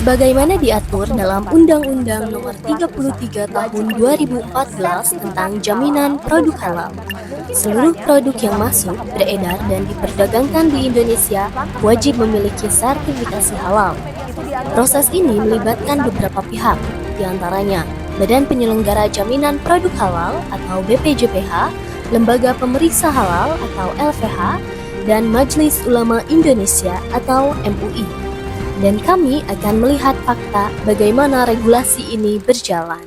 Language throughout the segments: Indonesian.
Sebagaimana diatur dalam Undang-Undang Nomor 33 Tahun 2014 tentang Jaminan Produk Halal, seluruh produk yang masuk, beredar, dan diperdagangkan di Indonesia wajib memiliki sertifikasi halal. Proses ini melibatkan beberapa pihak, diantaranya Badan Penyelenggara Jaminan Produk Halal atau BPJPH, Lembaga Pemeriksa Halal atau LPH, dan Majelis Ulama Indonesia atau MUI. Dan kami akan melihat fakta bagaimana regulasi ini berjalan.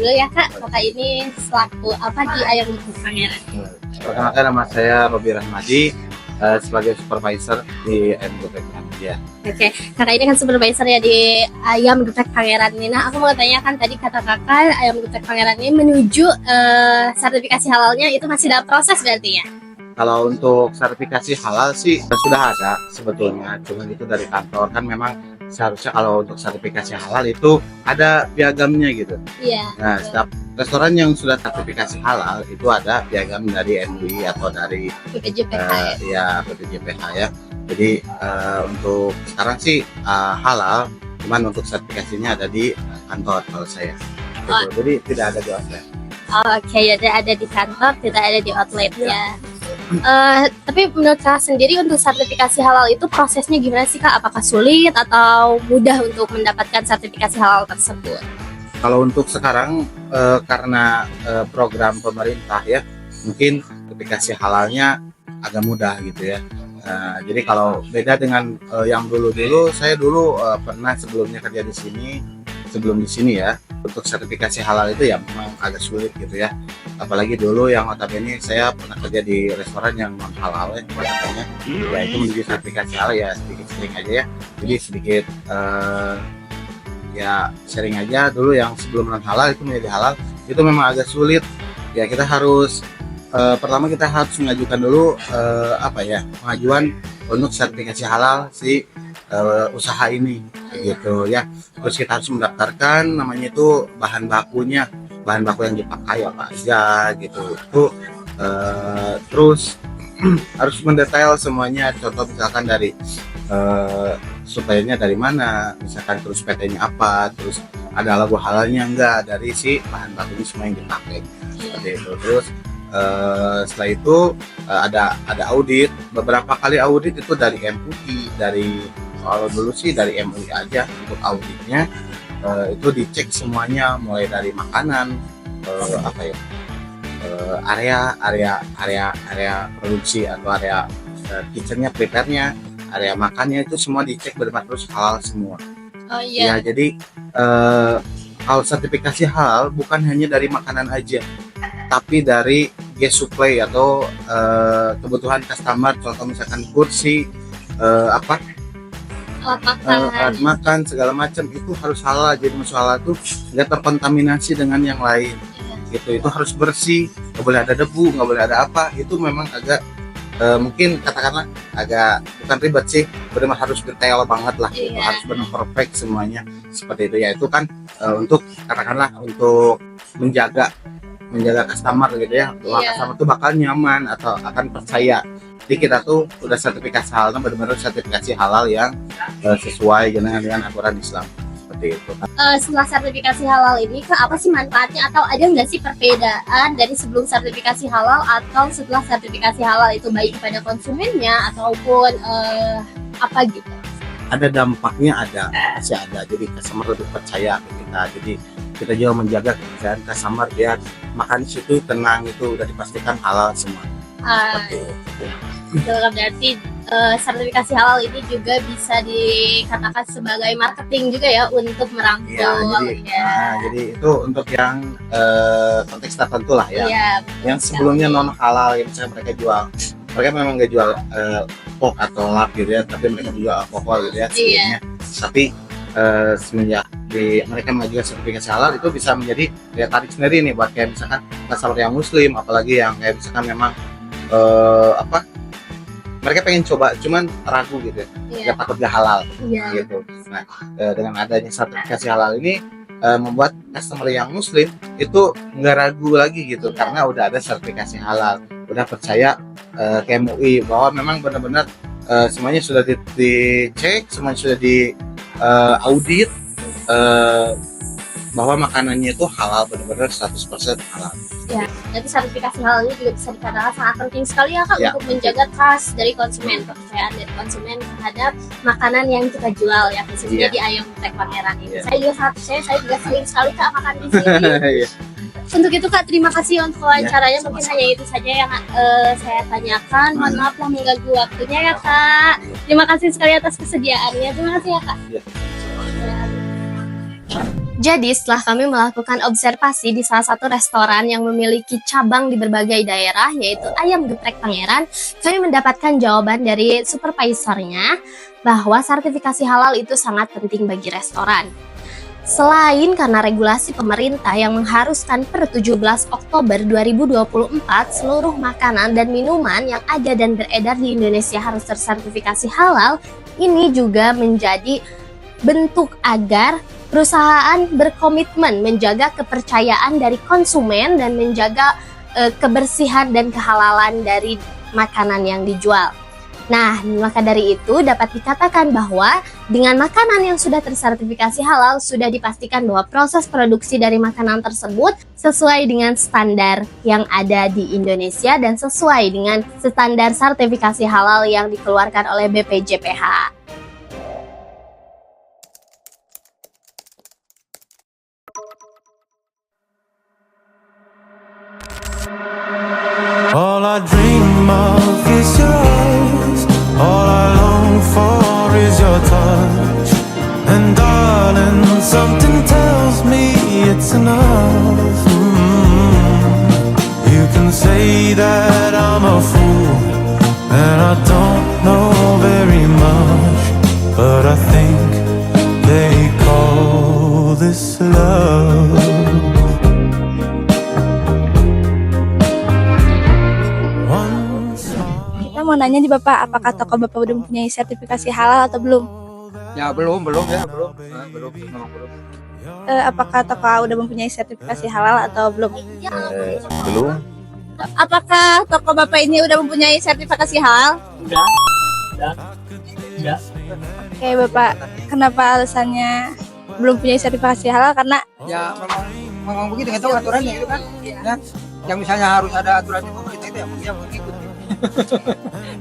Dulu ya Kak, Kakak ini selaku apa di Ayam Geprek Pangeran? Perkenalkan, nama saya Robi Rahmadi, sebagai supervisor di Ayam Geprek Pangeran. Oke, Kakak ini kan supervisor ya di Ayam Geprek Pangeran ini. Nah, aku mau tanya kan tadi kata Kakak Ayam Geprek Pangeran ini menuju sertifikasi halalnya itu masih dalam proses berarti ya? Kalau untuk sertifikasi halal sih sudah ada sebetulnya, cuma itu dari kantor kan memang seharusnya kalau untuk sertifikasi halal itu ada piagamnya gitu. Iya. Nah, setiap restoran yang sudah sertifikasi halal itu ada piagam dari MUI atau dari BPJPH ya BPJPH ya. Jadi untuk sekarang sih halal, cuman untuk sertifikasinya ada di kantor kalau saya. Gitu. Jadi tidak ada di outlet. Oke, jadi ada di kantor, tidak ada di outlet ya. Tapi menurut Kak sendiri untuk sertifikasi halal itu prosesnya gimana sih Kak? Apakah sulit atau mudah untuk mendapatkan sertifikasi halal tersebut? Kalau untuk sekarang karena program pemerintah ya, mungkin sertifikasi halalnya agak mudah gitu ya. Jadi kalau beda dengan yang dulu-dulu, saya dulu pernah sebelumnya kerja di sini, sebelum di sini ya, untuk sertifikasi halal itu ya memang agak sulit gitu ya. Apalagi dulu yang notabene saya pernah kerja di restoran yang non halal ya, katanya ya itu menuju sertifikasi halal ya sedikit sering aja ya. Jadi sedikit ya sering aja dulu yang sebelum non halal itu menjadi halal itu memang agak sulit ya. Kita harus pertama kita harus mengajukan dulu pengajuan untuk sertifikasi halal si usaha ini gitu ya. Terus kita harus mendaftarkan namanya itu bahan bakunya, bahan baku yang dipakai apa aja gitu. Itu terus harus mendetail semuanya, contoh misalkan dari suppliernya dari mana, misalkan terus PT-nya apa, terus ada logo halalnya enggak dari si bahan bakunya semua yang dipakai seperti itu. Terus setelah itu ada audit, beberapa kali audit itu dari MUI, dari kalau dulu sih dari MUI aja untuk auditnya. Itu dicek semuanya mulai dari makanan, area produksi atau area kitchennya, prepare-nya, area makannya itu semua dicek benar-benar terus halal semua. Oh iya. Ya, jadi kalau sertifikasi halal bukan hanya dari makanan aja, tapi dari guest supply atau kebutuhan customer, contoh misalkan kursi, alat makan segala macam itu harus halal. Jadi masuk halal itu nggak terkontaminasi dengan yang lain gitu. Itu harus bersih, nggak boleh ada debu, nggak boleh ada apa. Itu memang agak mungkin katakanlah agak bukan ribet sih, benar harus detail banget lah. Itu harus benar perfect semuanya seperti itu ya. Itu kan untuk katakanlah untuk menjaga customer gitu ya. Customer tuh bakal nyaman atau akan percaya. Jadi kita tuh udah sertifikasi halal, benar-benar sertifikasi halal yang sesuai dengan aturan Islam seperti seperti itu. Setelah sertifikasi halal ini, Kak, apa sih manfaatnya atau ada nggak sih perbedaan dari sebelum sertifikasi halal atau setelah sertifikasi halal itu baik kepada konsumennya ataupun apa gitu? Ada dampaknya, pasti ada. Jadi customer lebih percaya ke kita. Jadi kita juga menjaga kepercayaan customer biar makan di situ tenang, itu udah dipastikan halal semua. Seperti itu. Berarti sertifikasi halal ini juga bisa dikatakan sebagai marketing juga ya untuk merangkul. Jadi itu untuk yang konteks tertentu lah ya. Iya, Yang sebelumnya non halal yang misalnya mereka jual, mereka memang nggak jual pok atau lap gitu ya, tapi mereka jual alkohol gitu ya sebelumnya. Tapi semenjak mereka mengajukan sertifikasi halal, itu bisa menjadi daya tarik sendiri nih buat kayak misalkan customer yang muslim, apalagi yang kayak misalkan memang mereka pengen coba cuman ragu gitu ya, nggak takut gak halal gitu. Nah, dengan adanya sertifikasi halal ini membuat customer yang muslim itu nggak ragu lagi gitu, karena udah ada sertifikasi halal, udah percaya kayak MUI bahwa memang benar-benar semuanya sudah dicek, semuanya sudah di audit, bahwa makanannya itu halal, benar-benar 100% halal. Ya, jadi sertifikasi halal ini juga bisa dikatakan sangat penting sekali ya Kak Ya. untuk menjaga trust dari konsumen, kepercayaan dari konsumen terhadap makanan yang kita jual ya, khususnya di Ayam Geprek Pangeran ini. Ya. Saya juga sering sekali Kak makan di sini. Iya. Untuk itu Kak, terima kasih untuk wawancaranya. Mungkin hanya itu saja yang saya tanyakan. Mohon maaf lah mengganggu waktunya ya Kak. Terima kasih sekali atas kesediaannya. Terima kasih ya Kak. Ya. Jadi setelah kami melakukan observasi di salah satu restoran yang memiliki cabang di berbagai daerah, yaitu Ayam Geprek Pangeran, kami mendapatkan jawaban dari supervisornya bahwa sertifikasi halal itu sangat penting bagi restoran. Selain karena regulasi pemerintah yang mengharuskan per 17 Oktober 2024 seluruh makanan dan minuman yang ada dan beredar di Indonesia harus tersertifikasi halal, ini juga menjadi bentuk agar perusahaan berkomitmen menjaga kepercayaan dari konsumen dan menjaga kebersihan dan kehalalan dari makanan yang dijual. Nah, maka dari itu dapat dikatakan bahwa dengan makanan yang sudah tersertifikasi halal, sudah dipastikan bahwa proses produksi dari makanan tersebut sesuai dengan standar yang ada di Indonesia dan sesuai dengan standar sertifikasi halal yang dikeluarkan oleh BPJPH. All I dream of is your eyes. All I long for is your touch. And darling, something tells me it's enough. You can say that I'm a fool and I don't know very much, but I think they call this love. Mau nanya nih Bapak, apakah toko Bapak udah mempunyai sertifikasi halal atau belum? Ya belum. Apakah toko udah mempunyai sertifikasi halal atau belum? Belum. Apakah toko Bapak ini udah mempunyai sertifikasi halal? Udah. Oke Bapak, kenapa alasannya belum punya sertifikasi halal? Karena Ya memang begitu, nggak tahu aturannya itu kan. Ya, yang misalnya harus ada aturan itu kita itu yang mengikuti.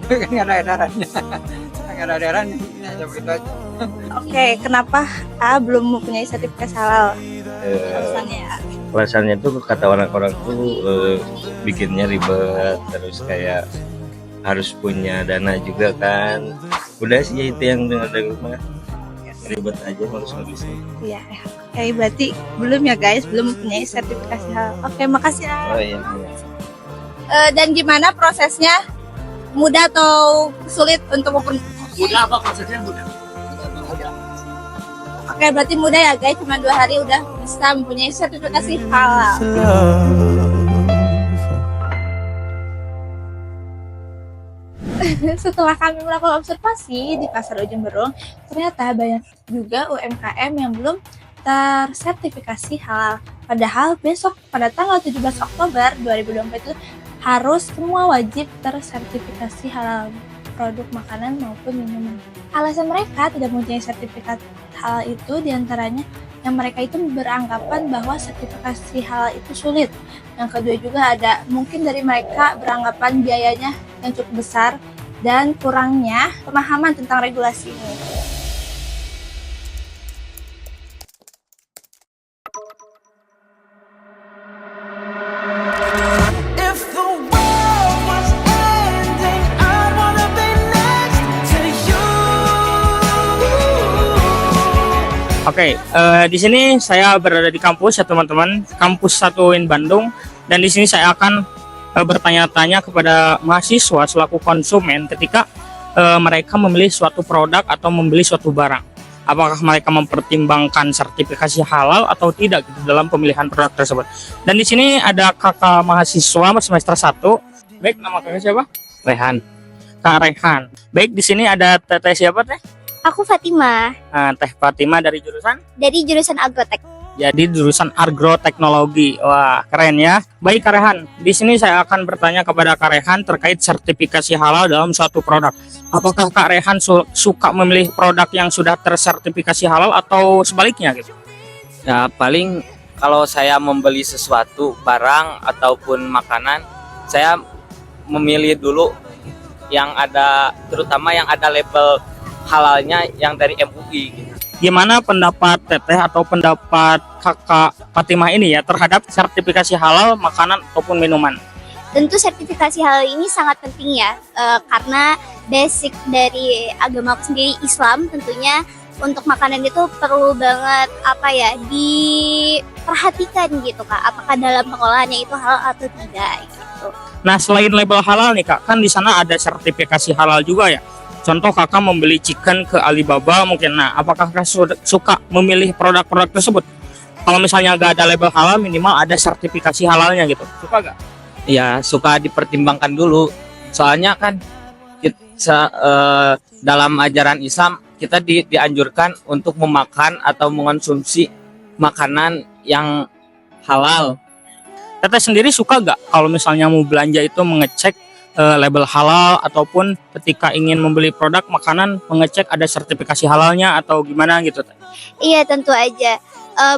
Kan nggak ada edarannya. Nggak ada edarannya. Ya begitu aja. oke, kenapa belum mempunyai sertifikasi halal? Alasannya ya. Alasannya tuh kata orang-orang tuh bikinnya ribet, terus kayak harus punya dana juga kan. Udah sih itu yang dengar-dengar mah ribet aja harus habisnya. Iya, oke, berarti belum ya guys, belum mempunyai sertifikasi halal. Oke, makasih ya. Oh iya. Dan gimana prosesnya? Mudah atau sulit untuk Mudah apa prosesnya mudah? Oke, berarti mudah ya guys, cuma 2 hari udah bisa mempunyai sertifikasi halal. Setelah kami melakukan observasi di Pasar Ujung Berung, ternyata banyak juga UMKM yang belum tersertifikasi halal. Padahal besok pada tanggal 17 Oktober 2024 itu harus semua wajib tersertifikasi halal. produk makanan maupun minuman. Alasan mereka tidak mempunyai sertifikat halal itu diantaranya yang mereka itu beranggapan bahwa sertifikasi halal itu sulit. Yang kedua juga ada mungkin dari mereka beranggapan biayanya yang cukup besar dan kurangnya pemahaman tentang regulasi ini. If the world was ending, I'd wanna be next to you. Oke, di sini saya berada di kampus ya teman-teman, kampus 1 UIN Bandung, dan di sini saya akan bertanya-tanya kepada mahasiswa selaku konsumen ketika mereka memilih suatu produk atau membeli suatu barang. Apakah mereka mempertimbangkan sertifikasi halal atau tidak gitu, dalam pemilihan produk tersebut. Dan di sini ada kakak mahasiswa semester 1. Baik, nama kakak siapa? Rehan. Kak Rehan. Baik, di sini ada teteh siapa teh? Aku Fatima Teh Fatima dari jurusan? dari jurusan Agrotek. Jadi jurusan agroteknologi. Wah, keren ya. Baik Kak Rehan, di sini saya akan bertanya kepada Kak Rehan terkait sertifikasi halal dalam suatu produk. Apakah Kak Rehan suka memilih produk yang sudah tersertifikasi halal atau sebaliknya gitu? Ya paling kalau saya membeli sesuatu barang ataupun makanan, saya memilih dulu yang ada, terutama yang ada label halalnya yang dari MUI gitu. Gimana pendapat teteh atau pendapat kakak Fatimah ini ya terhadap sertifikasi halal makanan ataupun minuman? Tentu sertifikasi halal ini sangat penting ya, karena basic dari agama aku sendiri Islam tentunya untuk makanan itu perlu banget diperhatikan gitu Kak, apakah dalam pengolahannya itu halal atau tidak gitu. Nah, selain label halal nih Kak, kan di sana ada sertifikasi halal juga ya. Contoh kakak membeli chicken ke Alibaba mungkin. Nah, apakah kakak suka memilih produk-produk tersebut? Kalau misalnya nggak ada label halal, minimal ada sertifikasi halalnya gitu. Suka nggak? Ya suka dipertimbangkan dulu. Soalnya kan dalam ajaran Islam kita dianjurkan untuk memakan atau mengonsumsi makanan yang halal. Teteh sendiri suka nggak kalau misalnya mau belanja itu mengecek label halal, ataupun ketika ingin membeli produk makanan mengecek ada sertifikasi halalnya atau gimana gitu? Iya tentu aja.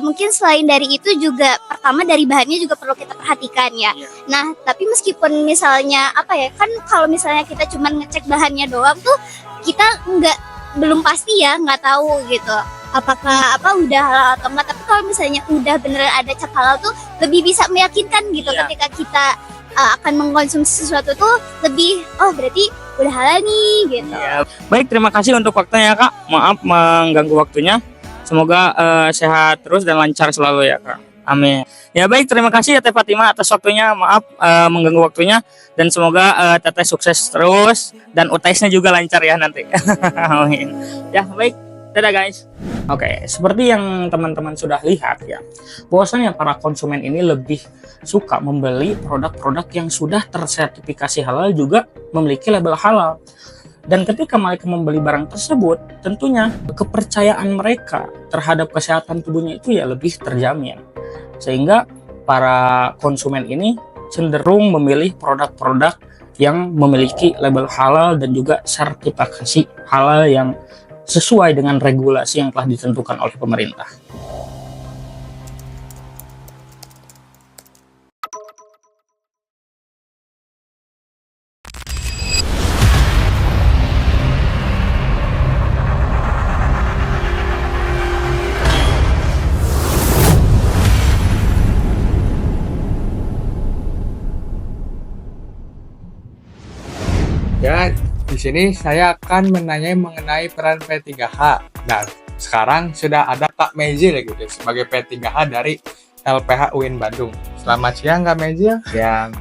Mungkin selain dari itu juga pertama dari bahannya juga perlu kita perhatikan ya. Iya. Nah tapi meskipun misalnya kan kalau misalnya kita cuma ngecek bahannya doang tuh kita belum pasti ya, nggak tahu gitu apakah udah halal atau enggak. Tapi kalau misalnya udah beneran ada cap halal tuh lebih bisa meyakinkan gitu. Iya. Ketika kita akan mengkonsumsi sesuatu tuh lebih berarti udah halal nih gitu. Ya. Baik, terima kasih untuk waktunya Kak. Maaf mengganggu waktunya. Semoga sehat terus dan lancar selalu ya Kak. Amin. Ya baik, terima kasih ya Teh Fatimah atas waktunya. Maaf mengganggu waktunya, dan semoga Teteh sukses terus dan UTS-nya juga lancar ya nanti. Amin. Ya baik, dadah guys. Oke, seperti yang teman-teman sudah lihat ya, bahwasanya para konsumen ini lebih suka membeli produk-produk yang sudah tersertifikasi halal juga memiliki label halal. Dan ketika mereka membeli barang tersebut, tentunya kepercayaan mereka terhadap kesehatan tubuhnya itu ya lebih terjamin. Sehingga para konsumen ini cenderung memilih produk-produk yang memiliki label halal dan juga sertifikasi halal yang sesuai dengan regulasi yang telah ditentukan oleh pemerintah. Ya, di sini saya akan menanyai mengenai peran P3H. Nah, sekarang sudah ada Kak Mezil gitu sebagai P3H dari LPH UIN Bandung. Selamat siang Kak Mezil. Ya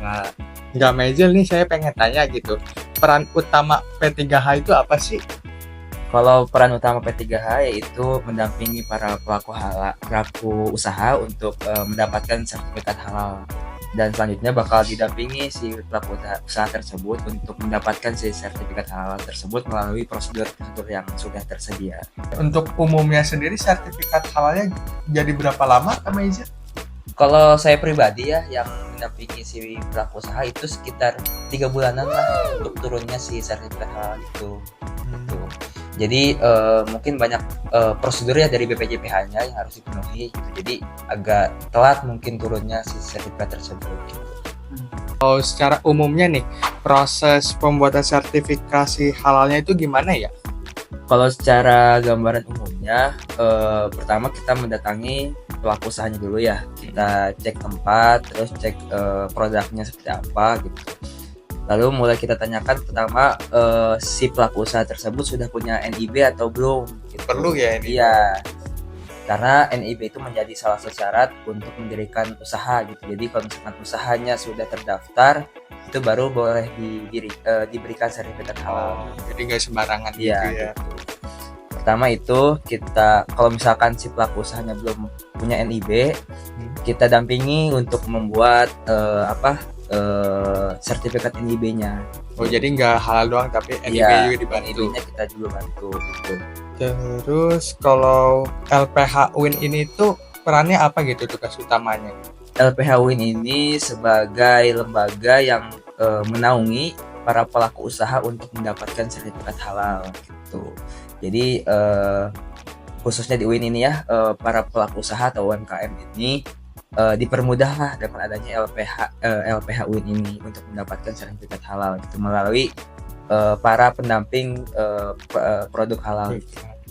Kak Mezil nih, saya pengen tanya gitu. Peran utama P3H itu apa sih? kalau peran utama P3H yaitu mendampingi para pelaku usaha untuk mendapatkan sertifikat halal. Dan selanjutnya bakal didampingi si pelaku usaha tersebut untuk mendapatkan si sertifikat halal tersebut melalui prosedur-prosedur yang sudah tersedia. Untuk umumnya sendiri sertifikat halalnya jadi berapa lama Kak Mezil? Kalau saya pribadi ya yang mendampingi si pelaku usaha itu sekitar 3 bulanan lah untuk turunnya si sertifikat halal itu. Gitu. Jadi mungkin banyak prosedur ya dari BPJPH-nya yang harus dipenuhi. Gitu. Jadi agak telat mungkin turunnya si sertifikat tersebut. Gitu. Kalau secara umumnya nih, proses pembuatan sertifikasi halalnya itu gimana ya? Kalau secara gambaran umumnya, pertama kita mendatangi pelaku usahanya dulu ya. Kita cek tempat, terus cek produknya seperti apa gitu. Lalu mulai kita tanyakan pertama si pelaku usaha tersebut sudah punya NIB atau belum. Gitu. Perlu ya ini? Iya. Karena NIB itu menjadi salah satu syarat untuk mendirikan usaha gitu. Jadi kalau misalkan usahanya sudah terdaftar, itu baru boleh diberikan sertifikat halal. Jadi nggak sembarangan gitu Iya, ya. gitu. Pertama itu kita kalau misalkan si pelaku usahanya belum punya NIB, kita dampingi untuk membuat sertifikat NIB-nya. Oh jadi nggak halal doang tapi NIB Iya, juga dibantu. NIB-nya kita juga bantu gitu. Terus kalau LPH Win ini tuh perannya apa gitu tugas utamanya? LPH Win ini sebagai lembaga yang menaungi para pelaku usaha untuk mendapatkan sertifikat halal gitu. Jadi khususnya di Win ini ya, para pelaku usaha atau UMKM ini dipermudahlah dengan adanya LPH Win ini untuk mendapatkan sertifikat halal gitu melalui para pendamping produk halal.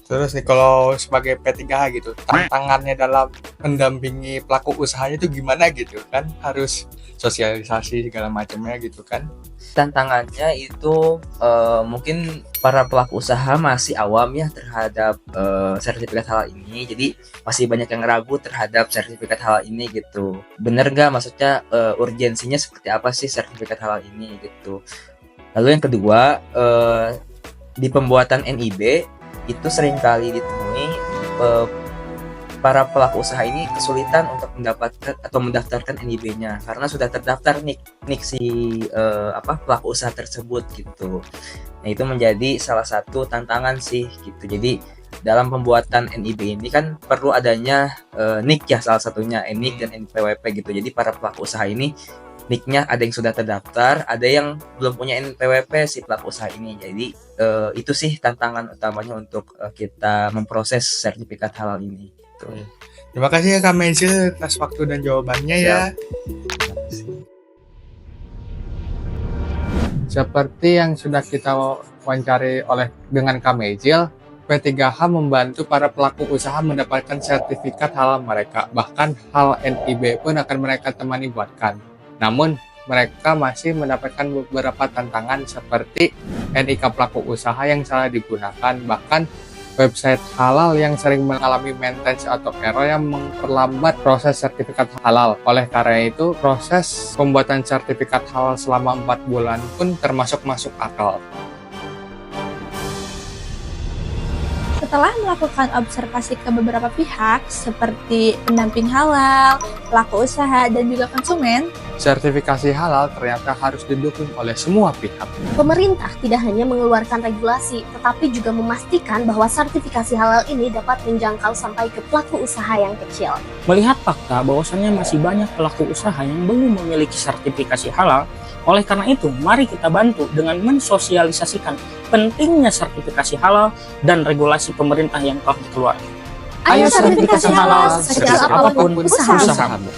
Terus nih kalau sebagai P3H gitu, tantangannya dalam mendampingi pelaku usahanya itu gimana gitu kan? Harus sosialisasi segala macamnya gitu kan? Tantangannya itu mungkin para pelaku usaha masih awam ya terhadap sertifikat halal ini, jadi masih banyak yang ragu terhadap sertifikat halal ini gitu. Bener nggak maksudnya urgensinya seperti apa sih sertifikat halal ini gitu. Lalu yang kedua di pembuatan NIB itu seringkali ditemui para pelaku usaha ini kesulitan untuk mendapatkan atau mendaftarkan NIB-nya karena sudah terdaftar nik si pelaku usaha tersebut gitu. Nah, itu menjadi salah satu tantangan sih gitu. Jadi dalam pembuatan NIB ini kan perlu adanya nik ya, salah satunya NIK dan NPWP gitu. Jadi para pelaku usaha ini NIK-nya ada yang sudah terdaftar, ada yang belum punya NPWP si pelaku usaha ini. Jadi itu sih tantangan utamanya untuk kita memproses sertifikat halal ini. Gitu. Terima kasih ya Kak Mejil atas waktu dan jawabannya ya. Seperti yang sudah kita wawancari dengan Kak Mejil, P3H membantu para pelaku usaha mendapatkan sertifikat halal mereka. Bahkan hal NIB pun akan mereka temani buatkan. Namun, mereka masih mendapatkan beberapa tantangan seperti NIK pelaku usaha yang salah digunakan, bahkan website halal yang sering mengalami maintenance atau error yang memperlambat proses sertifikat halal. Oleh karena itu, proses pembuatan sertifikat halal selama 4 bulan pun termasuk masuk akal. Setelah melakukan observasi ke beberapa pihak seperti pendamping halal, pelaku usaha, dan juga konsumen, Sertifikasi halal ternyata harus didukung oleh semua pihak. Pemerintah tidak hanya mengeluarkan regulasi, tetapi juga memastikan bahwa sertifikasi halal ini dapat menjangkau sampai ke pelaku usaha yang kecil. Melihat fakta bahwasannya masih banyak pelaku usaha yang belum memiliki sertifikasi halal, oleh karena itu mari kita bantu dengan mensosialisasikan pentingnya sertifikasi halal dan regulasi pemerintah yang telah dikeluarkan. Ayo sertifikasi halal sekecil apapun usaha. usahamu.